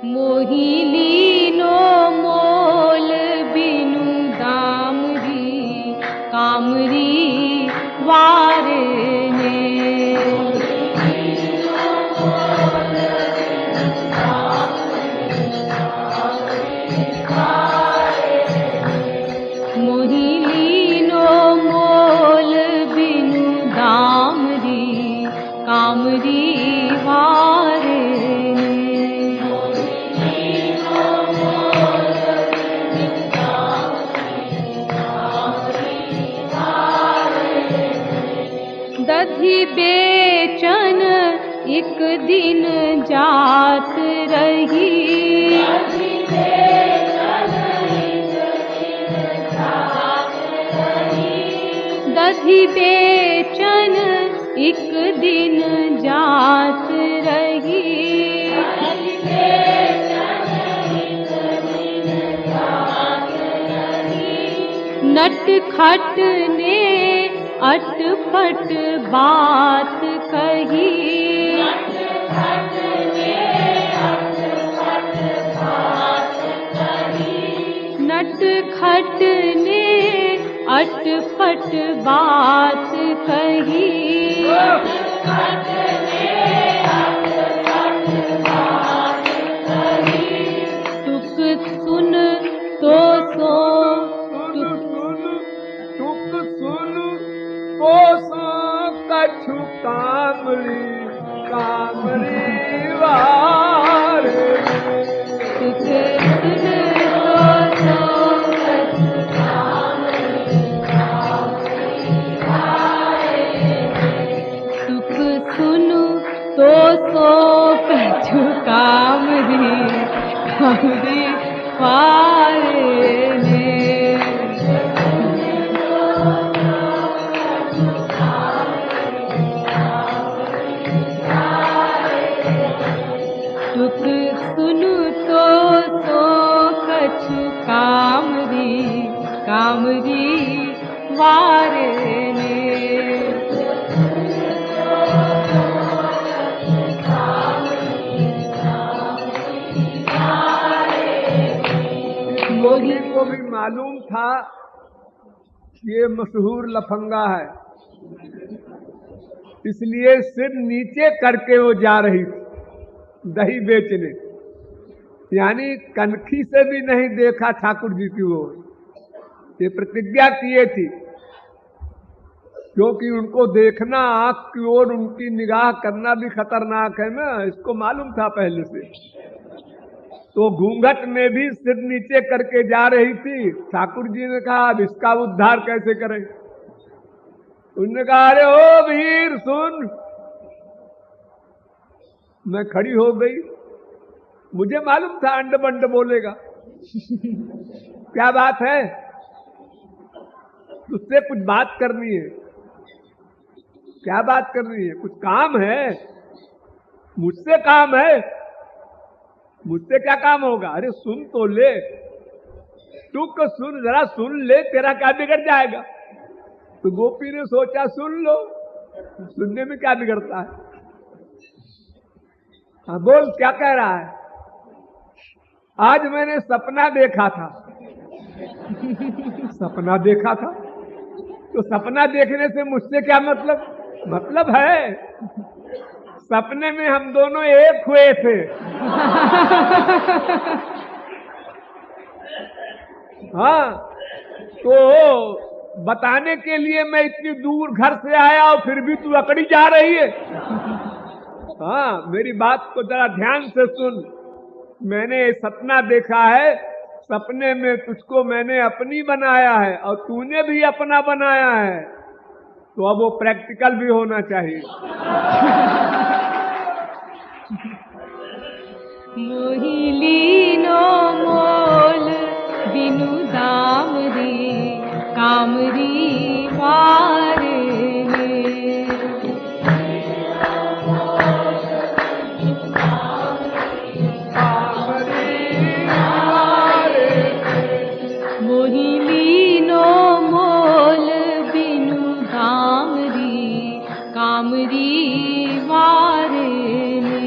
मोही लीनो मोल बिनु दामरी कामरी वारे ने। मोही लीनो मोल बिनु दामरी कामरी वारे ने। दधी बेचन एक दिन जात रही। दधी बेचन एक दिन जात रही। नट खट ने अटपट बात कही। नट खट ने अटपट बात कही। तुक सुन तो सो कछु कामरी कामरी वारे। तुक सुन तो सो कछु कामरी कामरी वारे। तुक सुनु तो सो कछु कामरी कामरी वारे ने। तुक सुनु तो सो कछु कामरी कामरी वारे ने। मोही को भी मालूम था ये मशहूर लफंगा है, इसलिए सिर नीचे करके वो जा रही थी दही बेचने। यानी कनखी से भी नहीं देखा ठाकुर जी की वो, ये प्रतिज्ञा किए थी, क्योंकि उनको देखना आंख की ओर उनकी निगाह करना भी खतरनाक है ना, इसको मालूम था पहले से। तो घूंघट में भी सिर नीचे करके जा रही थी। ठाकुर जी ने कहा अब इसका उद्धार कैसे करें। उन्होंने कहा अरे ओ वीर सुन। मैं खड़ी हो गई, मुझे मालूम था अंड बंड बोलेगा। क्या बात है, तुझसे कुछ बात करनी है। क्या बात करनी है, कुछ काम है। मुझसे काम है, मुझसे क्या काम होगा। अरे सुन तो ले, तू को सुन, जरा सुन ले, तेरा क्या बिगड़ जाएगा। तो गोपी ने सोचा सुन लो, सुनने में क्या बिगड़ता है। हाँ बोल, क्या कह रहा है। आज मैंने सपना देखा था। सपना देखा था, तो सपना देखने से मुझसे क्या मतलब। मतलब है सपने में हम दोनों एक हुए थे। हाँ, तो बताने के लिए मैं इतनी दूर घर से आया और फिर भी तू अकड़ी जा रही है। हाँ, मेरी बात को जरा ध्यान से सुन। मैंने सपना देखा है, सपने में तुझको मैंने अपनी बनाया है और तूने भी अपना बनाया है, तो अब वो प्रैक्टिकल भी होना चाहिए। मोही लीनो मोल बिनु दामरी कामरी वारे ने। मोही लीनो मोल बिनु दामरी कामरी वारे ने।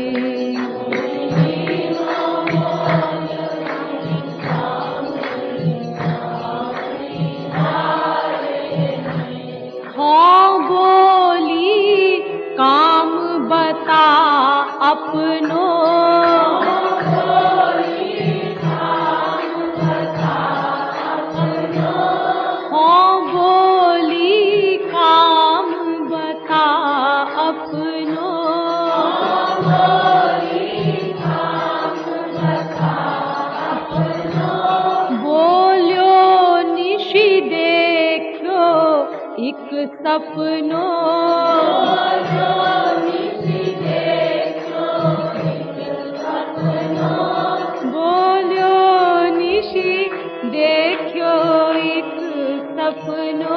सपनो बोलो निशी देखो एक सपनो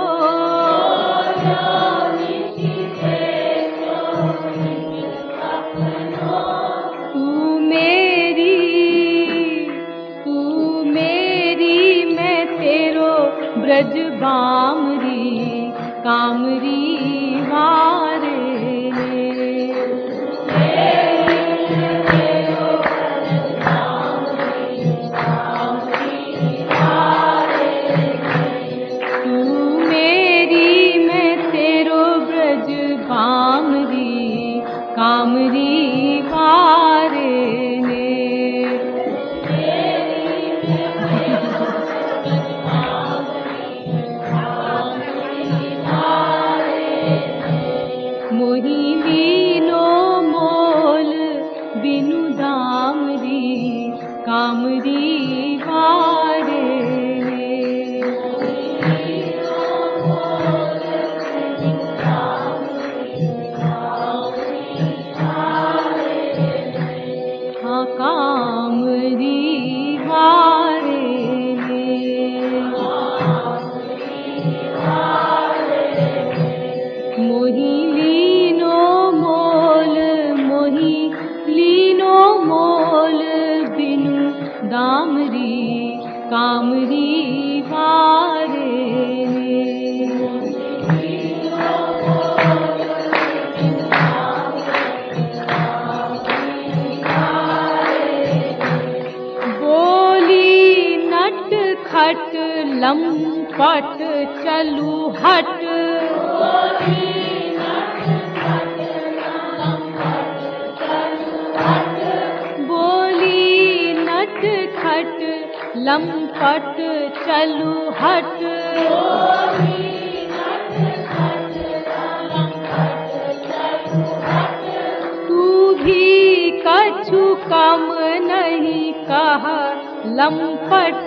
ब्रज बामरी कामरी वारे तू मेरी मैं तेरो ब्रज बामरी कामरी वारे मोही लीनो मोल बिनु दामरी कामरी वारे हाँ कामरी वारे मोही दामरी कामरी वारे बोली नट खट लंपट चलू हट खट लंपट चलू हट तू भी कछु कम नहीं कह लंपट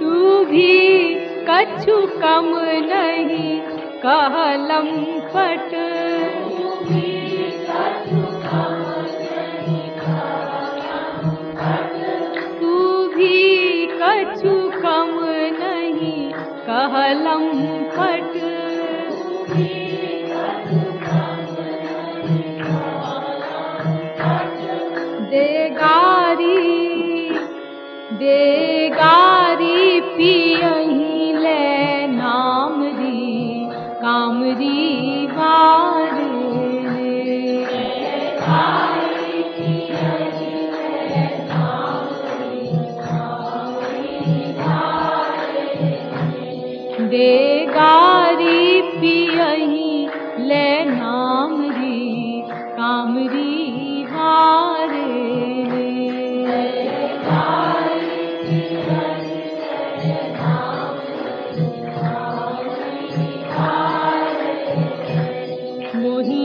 तू भी कछु कम नहीं कह लंपट तू भी कछु कम नहीं कह लंपट देगारी पियही ले नाम दी कामरी वारे देगारी पियही ले नाम दी कामरी वारे मोही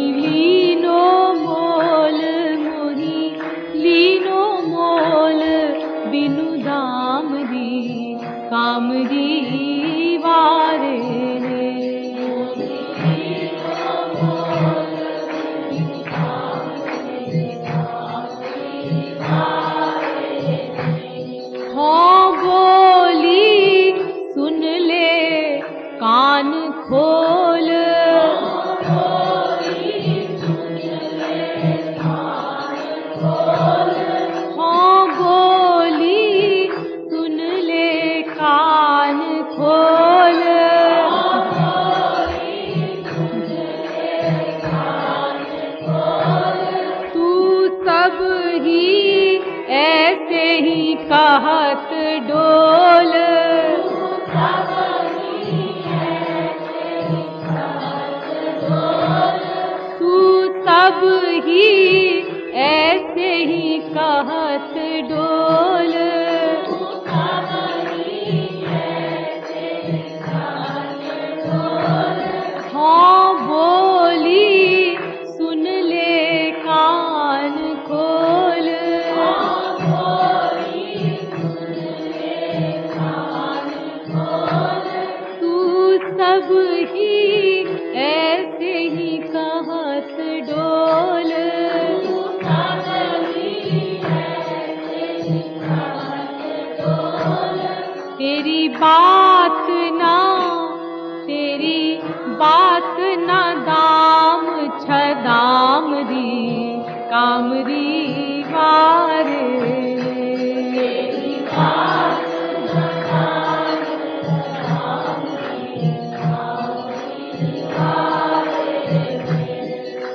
लीनो मोल बिनु दामरी कामरी वारे हाँ बोली सुन ले कान खोल हाँ बोली सुन ले कान खोल तू सब ही ऐसे ही कहत डोल तू सब ही ऐसे ही कहत डोल हाँ बोली सुन ले कान खोल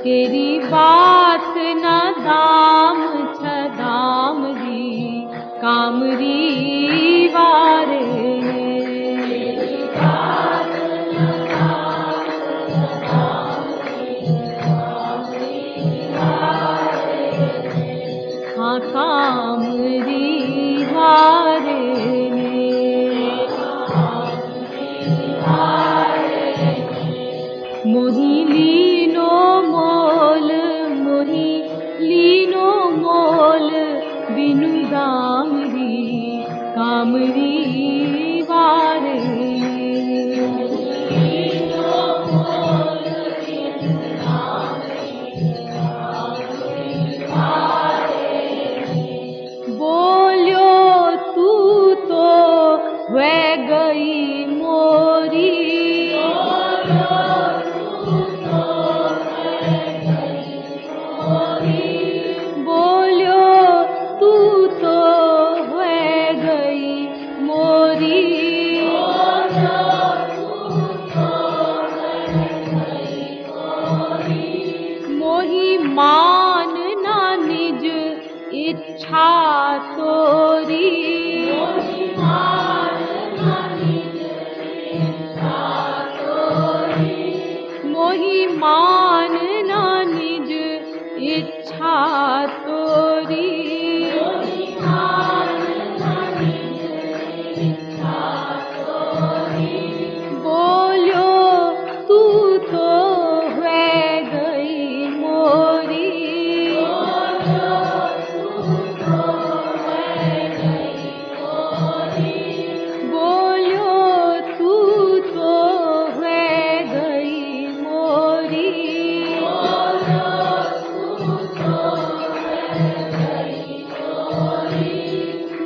तेरी बात न दाम छदाम री कामरी वारे हाँ कामरी वारे मोही लीनो मोल मोही लीनो मोल बिनु दामरी कामरी वारे बोलियो तू तो वह गई मोरी बोलियो तू तो वह गई मोरी मोही मान ना निज इच्छा तोरी मोही मान ना निज इच्छा तोरी बोलियो तू तो वह गई मोरी बोलियो तू तो वह गई मोरी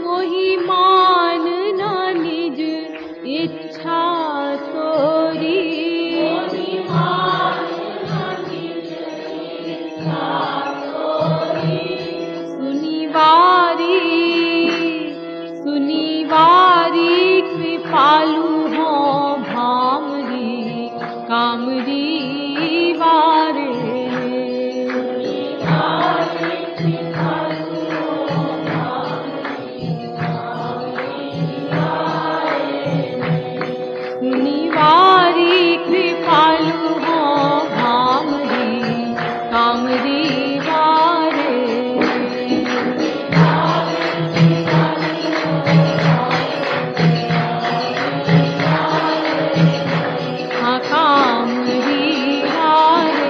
मोही मान ना निज इच्छा तोरी सुनिवारी सुनिवारी कृपालु हो भामरी कामरी वारे सुनिवारी कृपालु हो भामरी कामरी वारे हाँ कामरी वारे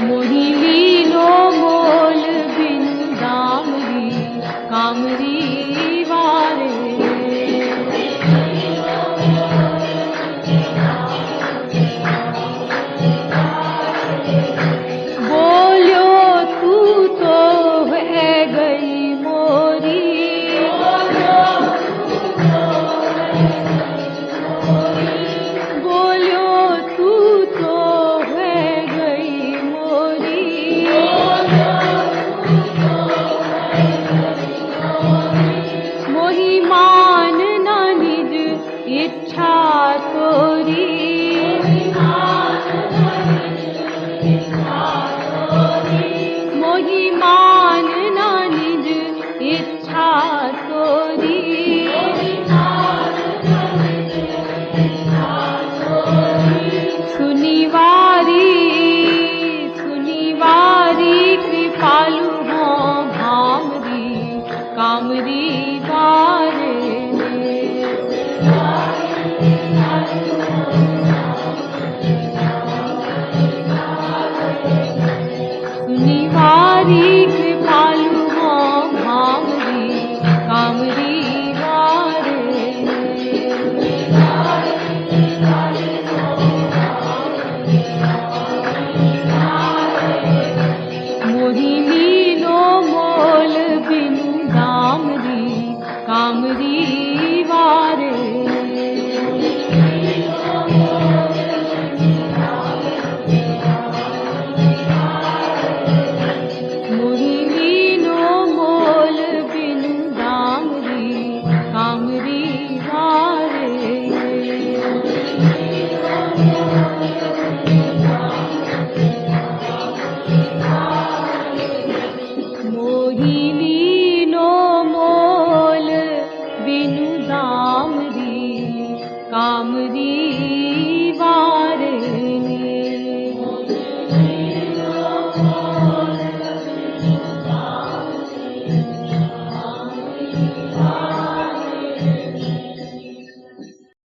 मोही लीनो मोल बिन दामरी कामरी वारे बोलियो तू तो वह गई मोरी बोलियो तू तो वह गई मोरी मोही मान ना निज इच्छा तोरी मोही मान ना निज इच्छा तोरी सुनिवारी सुनिवारी कृपालु हो भामरी कामरी वारे सुनिवारी कृपालु हो भामरी कामरी वारे